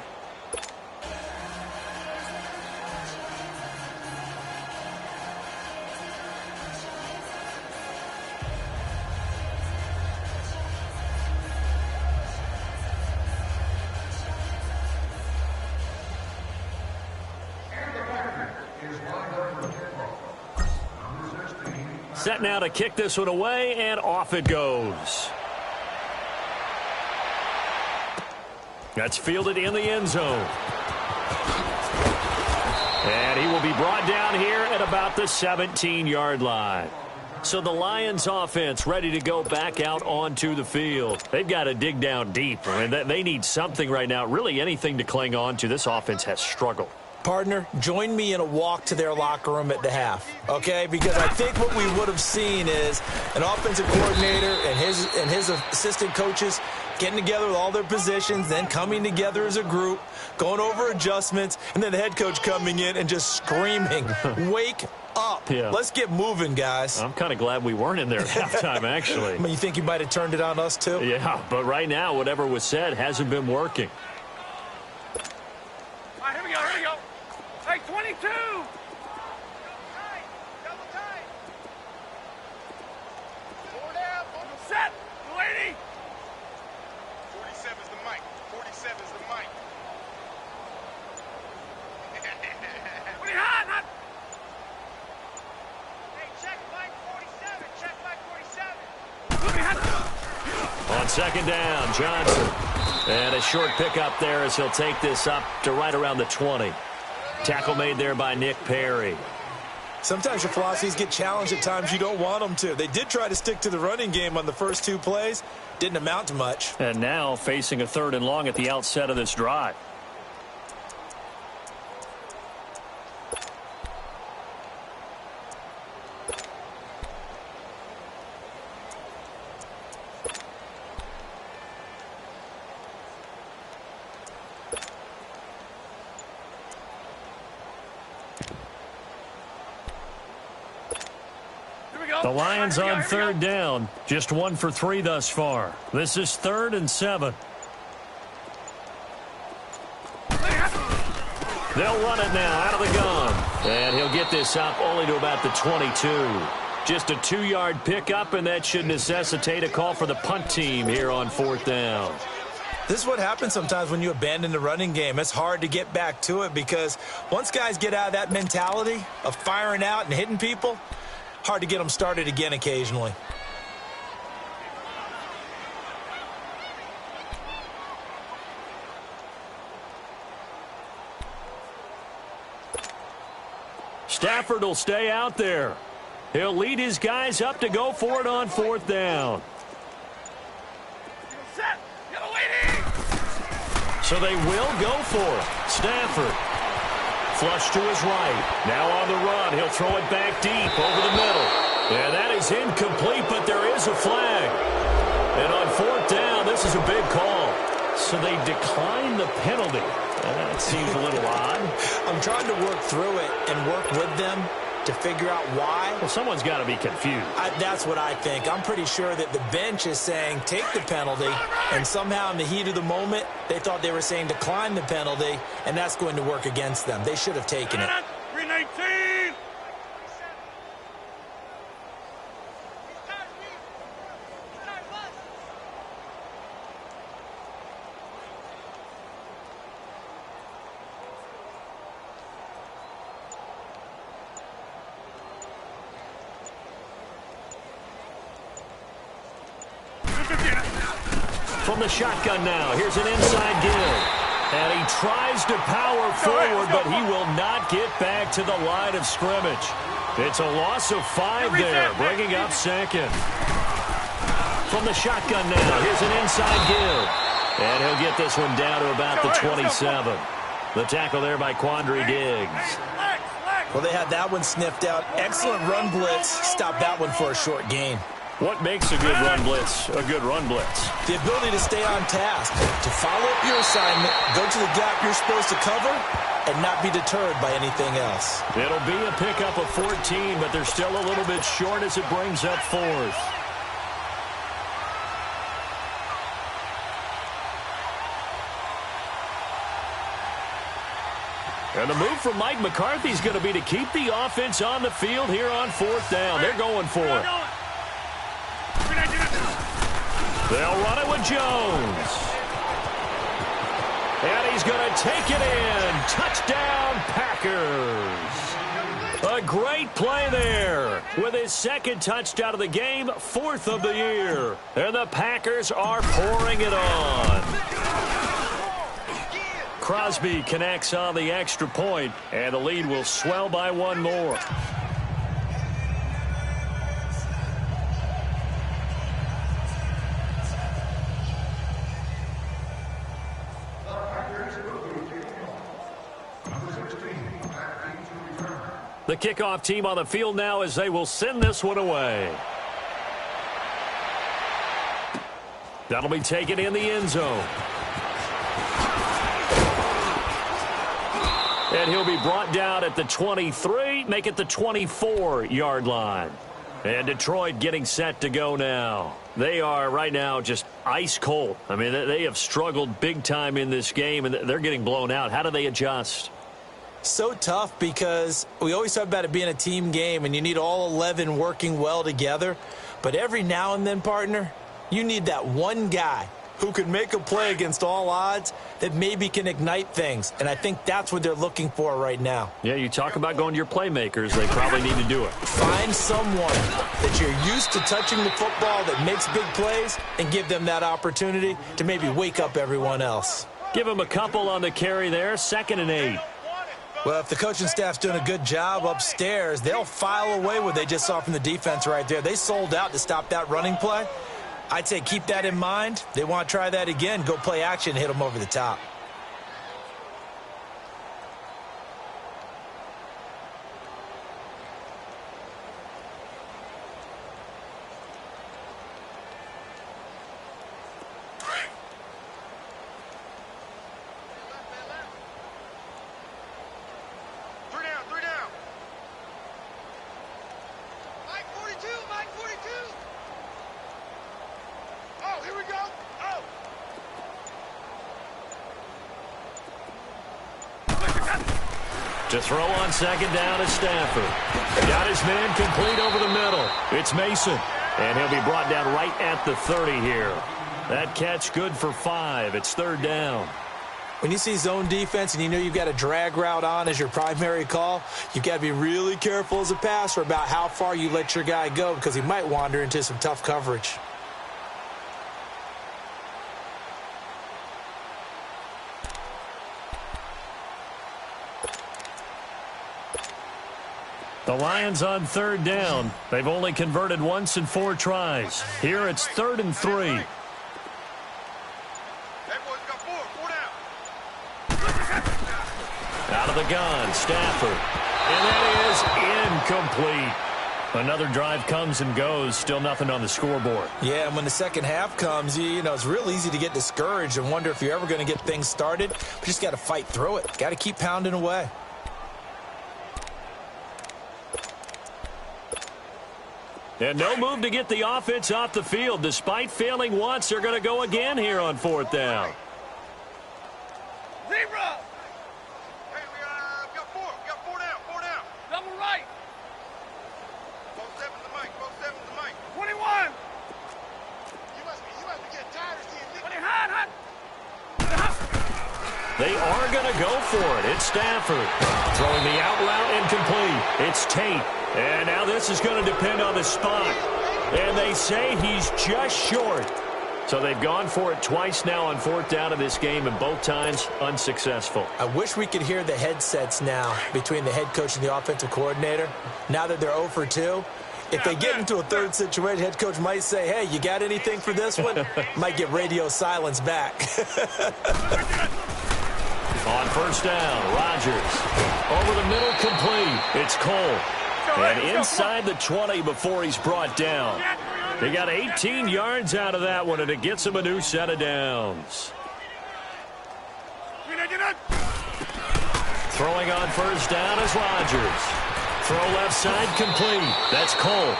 Speaker 1: Set now to kick this one away, and off it goes. That's fielded in the end zone. And he will be brought down here at about the 17-yard line. So the Lions offense ready to go back out onto the field. They've got to dig down deep. I mean, they need something right now, really anything to cling on to. This offense has struggled.
Speaker 2: Partner, join me in a walk to their locker room at the half, okay? Because I think what we would have seen is an offensive coordinator and his assistant coaches getting together with all their positions, then coming together as a group, going over adjustments, and then the head coach coming in and just screaming, wake up. Yeah. Let's get moving, guys.
Speaker 1: I'm kind of glad we weren't in there at halftime, actually.
Speaker 2: I mean, you think you might have turned it on us, too?
Speaker 1: Yeah, but right now, whatever was said hasn't been working.
Speaker 3: All right, here we go. Hey, 22! Set! Lady!
Speaker 4: 47's the mic. 47's the mic.
Speaker 3: What are you hot?
Speaker 4: Hey, check mic 47. Check mic
Speaker 3: 47.
Speaker 1: On 2nd down, Johnson. And a short pickup there as he'll take this up to right around the 20. Tackle made there by Nick Perry.
Speaker 2: Sometimes your philosophies get challenged at times you don't want them to. They did try to stick to the running game on the first 2 plays. Didn't amount to much.
Speaker 1: And now facing a 3rd and long at the outset of this drive. The Lions on 3rd down. Just 1 for 3 thus far. This is 3rd and 7. They'll run it now out of the gun. And he'll get this up only to about the 22. Just a 2-yard pickup, and that should necessitate a call for the punt team here on 4th down.
Speaker 2: This is what happens sometimes when you abandon the running game. It's hard to get back to it because once guys get out of that mentality of firing out and hitting people, hard to get them started again occasionally.
Speaker 1: Stafford will stay out there. He'll lead his guys up to go for it on 4th down. So they will go for it. Stafford. Flush to his right. Now on the run. He'll throw it back deep over the middle. And that is incomplete, but there is a flag. And on 4th down, this is a big call. So they decline the penalty. That seems a little odd.
Speaker 2: I'm trying to work through it and work with them to figure out why.
Speaker 1: Well, someone's got to be confused.
Speaker 2: That's what I think. I'm pretty sure that the bench is saying take the penalty, and somehow in the heat of the moment, they thought they were saying decline the penalty, and that's going to work against them. They should have taken it.
Speaker 3: 319!
Speaker 1: From the shotgun now, here's an inside give. And he tries to power forward, but he will not get back to the line of scrimmage. It's a loss of 5 there, bringing up 2nd. From the shotgun now, here's an inside give. And he'll get this one down to about the 27. The tackle there by Quandre Diggs.
Speaker 2: Well, they had that one sniffed out. Excellent run blitz. Stop that one for a short gain.
Speaker 1: What makes a good run blitz a good run blitz?
Speaker 2: The ability to stay on task, to follow up your assignment, go to the gap you're supposed to cover, and not be deterred by anything else.
Speaker 1: It'll be a pickup of 14, but they're still a little bit short as it brings up 4th. And the move from Mike McCarthy is going to be to keep the offense on the field here on 4th down. They're going for it. They'll run it with Jones. And he's going to take it in. Touchdown, Packers. A great play there. With his 2nd touchdown of the game, 4th of the year. And the Packers are pouring it on. Crosby connects on the extra point, and the lead will swell by 1 more. The kickoff team on the field now as they will send this one away. That'll be taken in the end zone. And he'll be brought down at the 23, make it the 24-yard line. And Detroit getting set to go now. They are right now just ice cold. I mean, they have struggled big time in this game, and they're getting blown out. How do they adjust?
Speaker 2: So tough because we always talk about it being a team game, and you need all 11 working well together. But every now and then, partner, you need that one guy who can make a play against all odds that maybe can ignite things. And I think that's what they're looking for right now.
Speaker 1: Yeah, you talk about going to your playmakers. They probably need to do it.
Speaker 2: Find someone that you're used to touching the football that makes big plays and give them that opportunity to maybe wake up everyone else.
Speaker 1: Give them a couple on the carry there, 2nd and 8.
Speaker 2: Well, if the coaching staff's doing a good job upstairs, they'll file away what they just saw from the defense right there. They sold out to stop that running play. I'd say keep that in mind. They want to try that again. Go play action, hit them over the top.
Speaker 1: To throw on 2nd down is Stafford. Got his man complete over the middle. It's Mason. And he'll be brought down right at the 30 here. That catch good for 5. It's 3rd down.
Speaker 2: When you see zone defense and you know you've got a drag route on as your primary call, you've got to be really careful as a passer about how far you let your guy go because he might wander into some tough coverage.
Speaker 1: The Lions on 3rd down. They've only converted once in 4 tries. Here it's 3rd and 3. Out of the gun, Stafford. And that is incomplete. Another drive comes and goes, still nothing on the scoreboard.
Speaker 2: Yeah, and when the second half comes, you know, it's real easy to get discouraged and wonder if you're ever going to get things started. But you just got to fight through it. Got to keep pounding away.
Speaker 1: And no move to get the offense off the field. Despite failing once, they're going to go again here on 4th down.
Speaker 3: Zero. Hey, we got 4. We got 4 down. 4 down. Double right. 4-7 to Mike. 4-7 to Mike. 21. You must be getting tired of seeing Nick. Hot.
Speaker 1: They are going to go for it. It's Stafford. Throwing the out route incomplete. It's Tate. And now this is going to depend on the spot. And they say he's just short. So they've gone for it twice now on 4th down in this game, and both times unsuccessful.
Speaker 2: I wish we could hear the headsets now between the head coach and the offensive coordinator. Now that they're 0 for 2, if they get into a third situation, head coach might say, hey, you got anything for this one? Might get radio silence back.
Speaker 1: On 1st down, Rodgers. Over the middle, complete. It's Cole. And inside the 20 before he's brought down. They got 18 yards out of that one, and it gets him a new set of downs. Throwing on 1st down is Rodgers. Throw left side complete. That's Cole.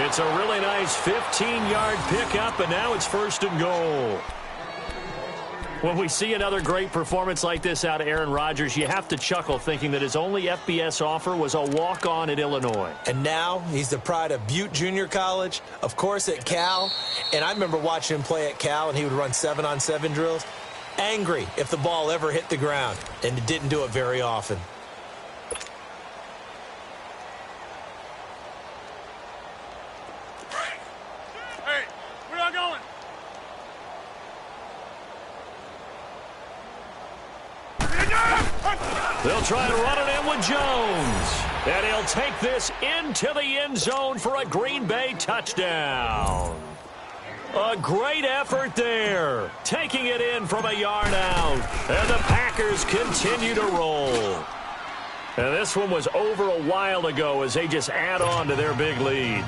Speaker 1: It's a really nice 15-yard pickup, and now it's 1st and goal. When we see another great performance like this out of Aaron Rodgers, you have to chuckle thinking that his only FBS offer was a walk-on at Illinois.
Speaker 2: And now he's the pride of Butte Junior College, of course at Cal. And I remember watching him play at Cal, and he would run 7-on-7 drills. Angry if the ball ever hit the ground, and it didn't do it very often.
Speaker 3: Hey, where y'all going?
Speaker 1: They'll try and run it in with Jones. And he'll take this into the end zone for a Green Bay touchdown. A great effort there. Taking it in from a yard out. And the Packers continue to roll. And this one was over a while ago as they just add on to their big lead.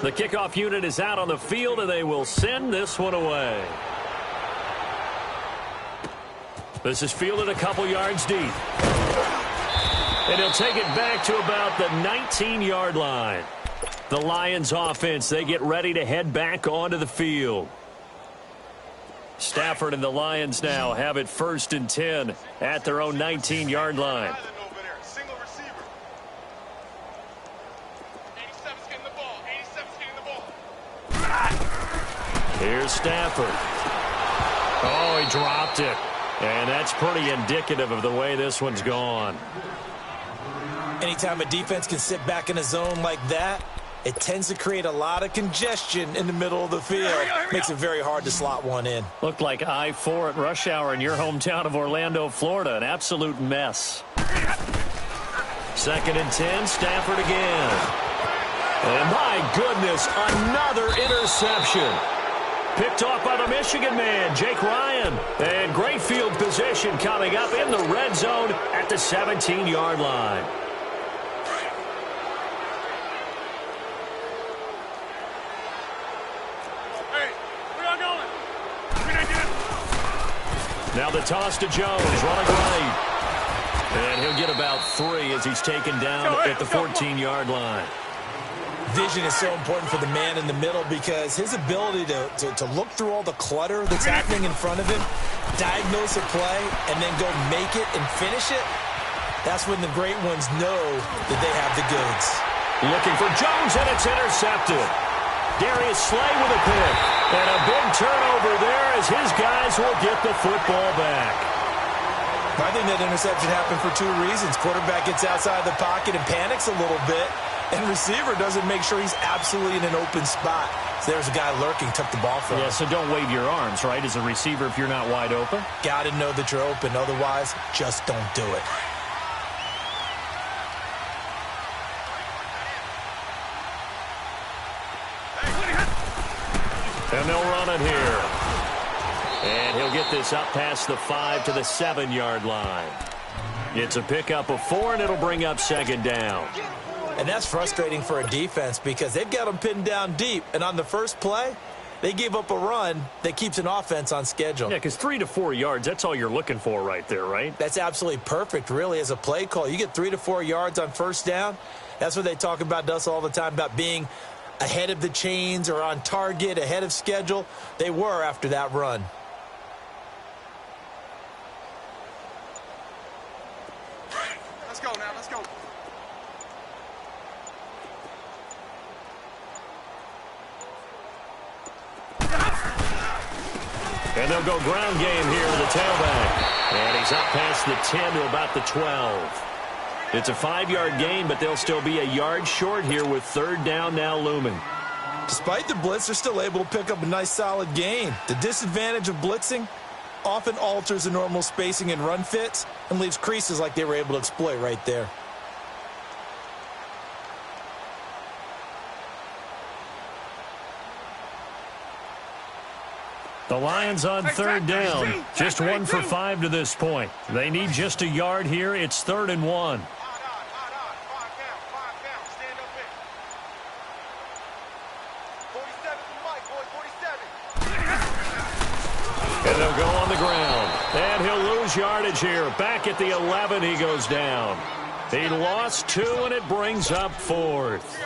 Speaker 1: The kickoff unit is out on the field, and they will send this one away. This is fielded a couple yards deep. And he'll take it back to about the 19-yard line. The Lions offense, they get ready to head back onto the field. Stafford and the Lions now have it 1st and 10 at their own 19-yard line.
Speaker 3: Single receiver. 87's getting the ball. 87's getting the ball.
Speaker 1: Here's Stafford. Oh, he dropped it. And that's pretty indicative of the way this one's gone.
Speaker 2: Anytime a defense can sit back in a zone like that, it tends to create a lot of congestion in the middle of the field. Makes it very hard to slot one in.
Speaker 1: Looked like I-4 at rush hour in your hometown of Orlando, Florida. An absolute mess. 2nd and 10, Stafford again. And my goodness, another interception. Picked off by the Michigan man, Jake Ryan. And great field position coming up in the red zone at the 17-yard line.
Speaker 3: Hey, where y'all going?
Speaker 1: Now the toss to Jones, running right. And he'll get about 3 as he's taken down at the 14-yard line.
Speaker 2: Vision is so important for the man in the middle because his ability to look through all the clutter that's happening in front of him, diagnose a play, and then go make it and finish it, that's when the great ones know that they have the goods.
Speaker 1: Looking for Jones, and it's intercepted. Darius Slay with a pick. And a big turnover there as his guys will get the football back.
Speaker 2: I think that interception happened for two reasons. Quarterback gets outside the pocket and panics a little bit, and receiver doesn't make sure he's absolutely in an open spot. So there's a guy lurking, took the ball from him.
Speaker 1: Yeah, so don't wave your arms, right, as a receiver if you're not wide open.
Speaker 2: Got to know that you're open. Otherwise, just don't do it.
Speaker 1: And they'll run it here. And he'll get this up past the 5 to the 7-yard line. It's a pickup of 4, and it'll bring up second down.
Speaker 2: And that's frustrating for a defense because they've got them pinned down deep. And on the first play, they gave up a run that keeps an offense on schedule.
Speaker 1: Yeah, because 3 to 4 yards, that's all you're looking for right there, right?
Speaker 2: That's absolutely perfect, really, as a play call. You get 3 to 4 yards on first down. That's what they talk about to us all the time, about being ahead of the chains or on target, ahead of schedule. They were after that run.
Speaker 3: Let's go now, let's go.
Speaker 1: And they'll go ground game here with the tailback. And he's up past the 10 to about the 12. It's a 5-yard gain, but they'll still be a yard short here with third down now looming.
Speaker 2: Despite the blitz, they're still able to pick up a nice, solid gain. The disadvantage of blitzing often alters the normal spacing and run fits and leaves creases like they were able to exploit right there.
Speaker 1: The Lions on third down. Just 1 for 5 to this point. They need just a yard here. It's 3rd and 1.
Speaker 3: Five down, stand up in. 47 for Mike, boy, 47.
Speaker 1: And they'll go on the ground. And he'll lose yardage here. Back at the 11, he goes down. He lost 2, and it brings up 4th.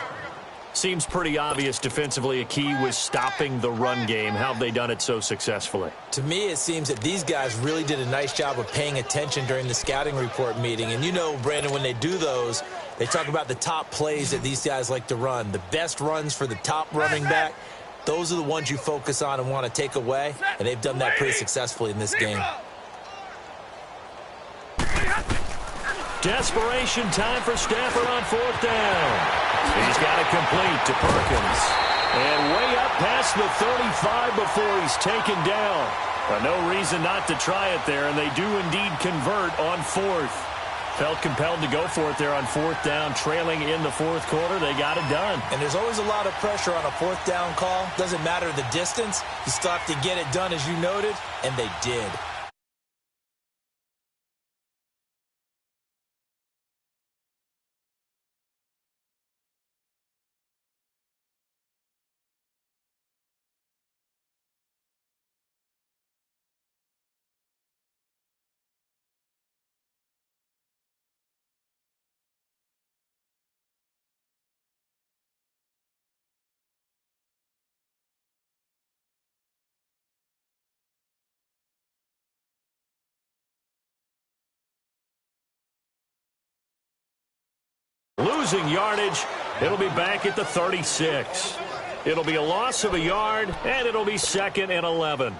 Speaker 1: Seems pretty obvious defensively a key was stopping the run game. How have they done it so successfully?
Speaker 2: To me, it seems that these guys really did a nice job of paying attention during the scouting report meeting. And you know, Brandon, when they do those, they talk about the top plays that these guys like to run. The best runs for the top running back, those are the ones you focus on and want to take away. And they've done that pretty successfully in this game.
Speaker 1: Desperation time for Stafford on 4th down. He's got it complete to Perkins. And way up past the 35 before he's taken down. But no reason not to try it there, and they do indeed convert on 4th. Felt compelled to go for it there on 4th down, trailing in the 4th quarter. They got it done.
Speaker 2: And there's always a lot of pressure on a 4th down call. Doesn't matter the distance. You still have to get it done, as you noted, and they did.
Speaker 1: Losing yardage, it'll be back at the 36. It'll be a loss of a yard, and it'll be 2nd and 11.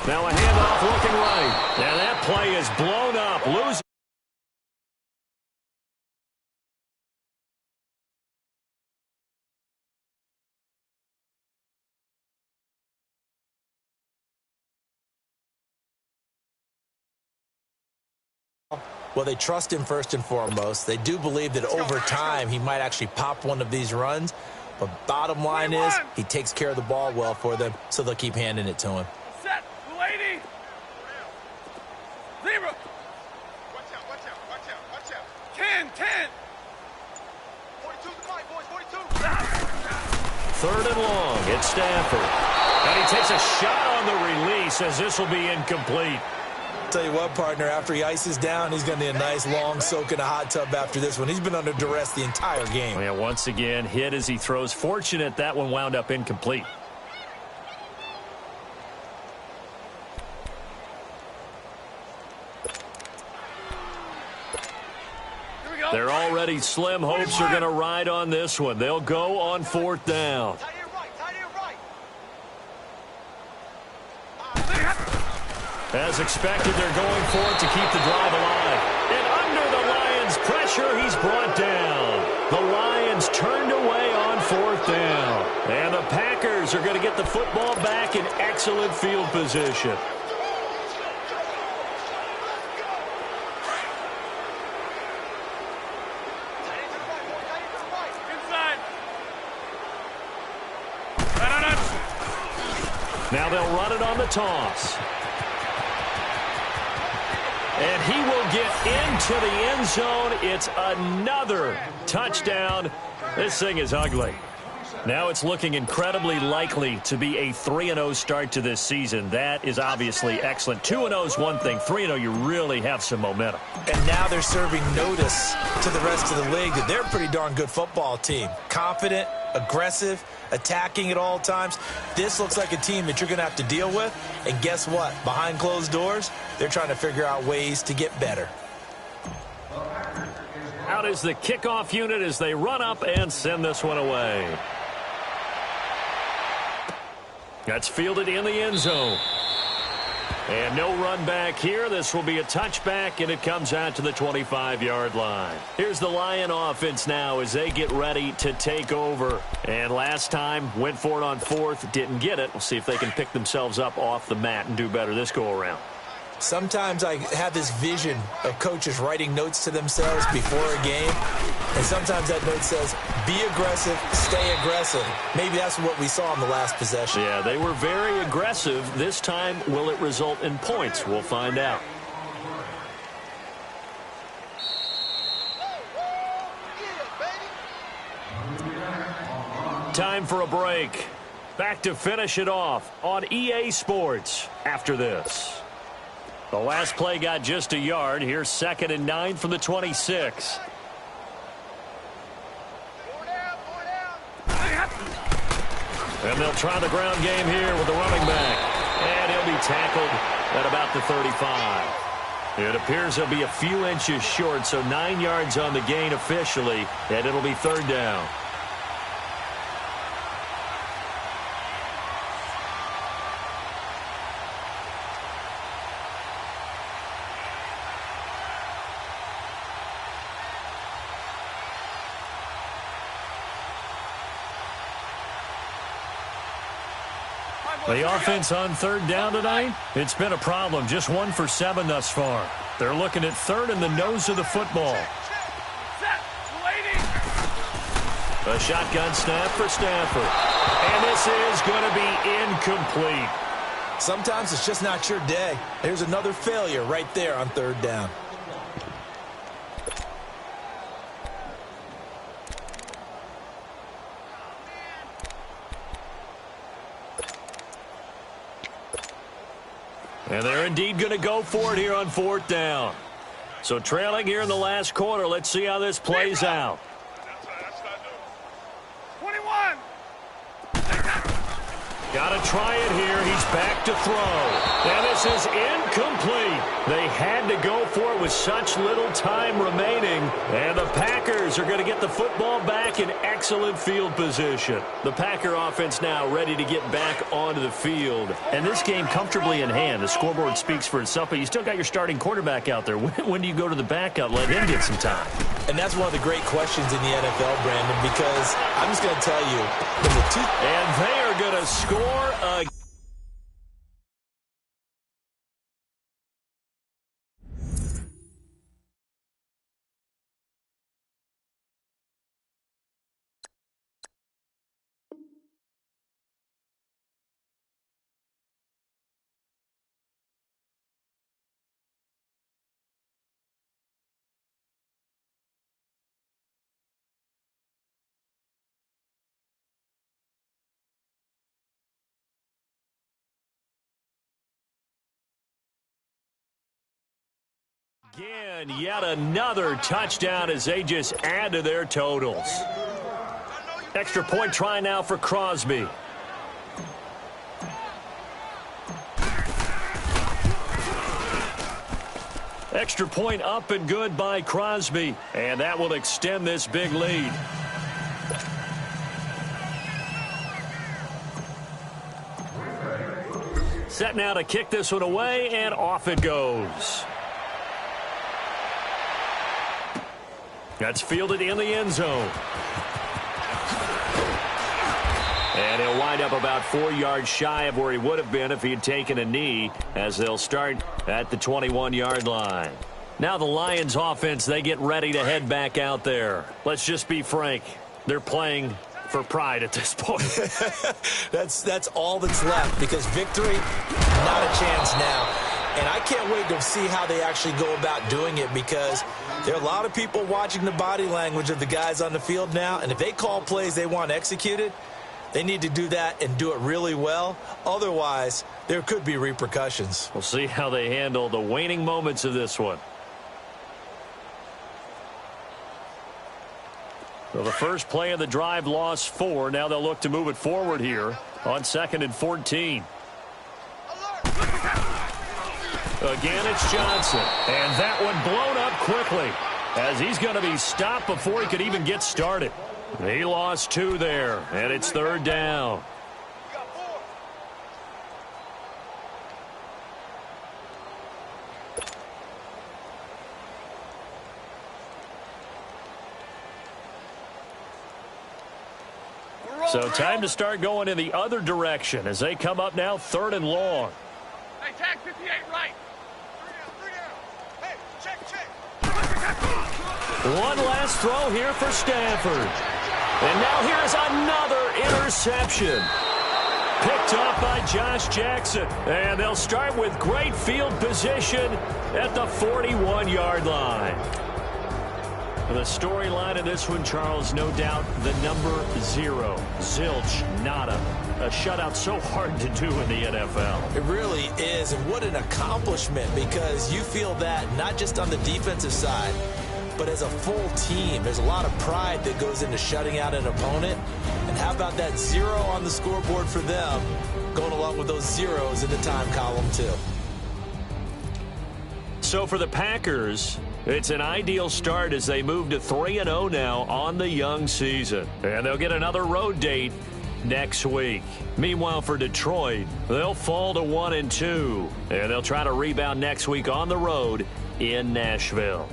Speaker 1: Now a handoff looking right. And that play is blown up. Losing.
Speaker 2: Well, they trust him first and foremost. They do believe that over time he might actually pop one of these runs. But bottom line is he takes care of the ball well for them, so they'll keep handing it to him.
Speaker 4: Set, 280. 0.
Speaker 3: Watch out, watch out, watch out, watch out.
Speaker 4: 10, 10.
Speaker 1: Third and long. It's Stafford. And he takes a shot on the release as this will be incomplete.
Speaker 2: Tell you what, partner, after he ices down, he's going to need a nice long soak in a hot tub after this one. He's been under duress the entire game.
Speaker 1: Yeah, once again, hit as he throws. Fortunate that one wound up incomplete. Their already slim hopes are going to ride on this one. They'll go on fourth down. As expected, they're going for it to keep the drive alive. And under the Lions' pressure, he's brought down. The Lions turned away on fourth down. And the Packers are going to get the football back in excellent field position. Now they'll run it on the toss. And he will get into the end zone. It's another touchdown. This thing is ugly. Now it's looking incredibly likely to be a 3-0 start to this season. That is obviously excellent. 2-0 is one thing. 3-0, you really have some momentum.
Speaker 2: And now they're serving notice to the rest of the league that they're a pretty darn good football team. Confident, aggressive, attacking at all times. This looks like a team that you're going to have to deal with. And guess what? Behind closed doors, they're trying to figure out ways to get better.
Speaker 1: Out is the kickoff unit as they run up and send this one away. That's fielded in the end zone. And no run back here. This will be a touchback, and it comes out to the 25-yard line. Here's the Lion offense now as they get ready to take over. And last time, went for it on fourth, didn't get it. We'll see if they can pick themselves up off the mat and do better this go-around.
Speaker 2: Sometimes I have this vision of coaches writing notes to themselves before a game, and sometimes that note says, be aggressive, stay aggressive. Maybe that's what we saw in the last possession.
Speaker 1: Yeah, they were very aggressive. This time, will it result in points? We'll find out. Time for a break. Back to finish it off on EA Sports after this. The last play got just a yard. Here's 2nd and 9 from the 26. And they'll try the ground game here with the running back. And he'll be tackled at about the 35. It appears he'll be a few inches short, so 9 yards on the gain officially, and it'll be 3rd down. The offense on 3rd down tonight, it's been a problem. Just 1 for 7 thus far. They're looking at 3rd in the nose of the football. A shotgun snap for Stafford. And this is going to be incomplete.
Speaker 2: Sometimes it's just not your day. There's another failure right there on 3rd down.
Speaker 1: And they're indeed going to go for it here on 4th down. So trailing here in the last quarter. Let's see how this plays out.
Speaker 4: 21.
Speaker 1: Got to try it here. He's back to throw. And this is incomplete. They had to go for it with such little time remaining. And the Packers are going to get the football back in excellent field position. The Packer offense now ready to get back onto the field. And this game comfortably in hand. The scoreboard speaks for itself, but you still got your starting quarterback out there. When do you go to the backup, let him get some time?
Speaker 2: And that's one of the great questions in the NFL, Brandon, because I'm just going to tell you,
Speaker 1: and they are going to score again. Again, yet another touchdown as they just add to their totals. Extra point try now for Crosby. Extra point up and good by Crosby. And that will extend this big lead. Set now to kick this one away, and off it goes. That's fielded in the end zone. And he'll wind up about 4 yards shy of where he would have been if he had taken a knee, as they'll start at the 21-yard line. Now the Lions offense, they get ready to head back out there. Let's just be frank. They're playing for pride at this point.
Speaker 2: That's all that's left, because victory, not a chance now. And I can't wait to see how they actually go about doing it, because there are a lot of people watching the body language of the guys on the field now, and if they call plays they want executed, they need to do that and do it really well. Otherwise, there could be repercussions.
Speaker 1: We'll see how they handle the waning moments of this one. So the first play of the drive lost 4. Now they'll look to move it forward here on 2nd and 14. Again, it's Johnson. And that one blown up quickly, as he's going to be stopped before he could even get started. He lost 2 there, and it's 3rd down. So time to start going in the other direction as they come up now 3rd and long.
Speaker 4: Hey, tag 58 right.
Speaker 3: 3 down. Hey, check.
Speaker 1: One last throw here for Stanford. And now here's another interception. Picked off by Josh Jackson. And they'll start with great field position at the 41-yard line. The storyline of this one, Charles, no doubt the number 0. Zilch, nada. A shutout so hard to do in the NFL.
Speaker 2: It really is, and what an accomplishment, because you feel that not just on the defensive side, but as a full team. There's a lot of pride that goes into shutting out an opponent. And how about that 0 on the scoreboard for them, going along with those zeros in the time column too.
Speaker 1: So for the Packers, it's an ideal start as they move to 3-0 now on the young season. And they'll get another road date next week. Meanwhile, for Detroit, they'll fall to 1-2. And they'll try to rebound next week on the road in Nashville.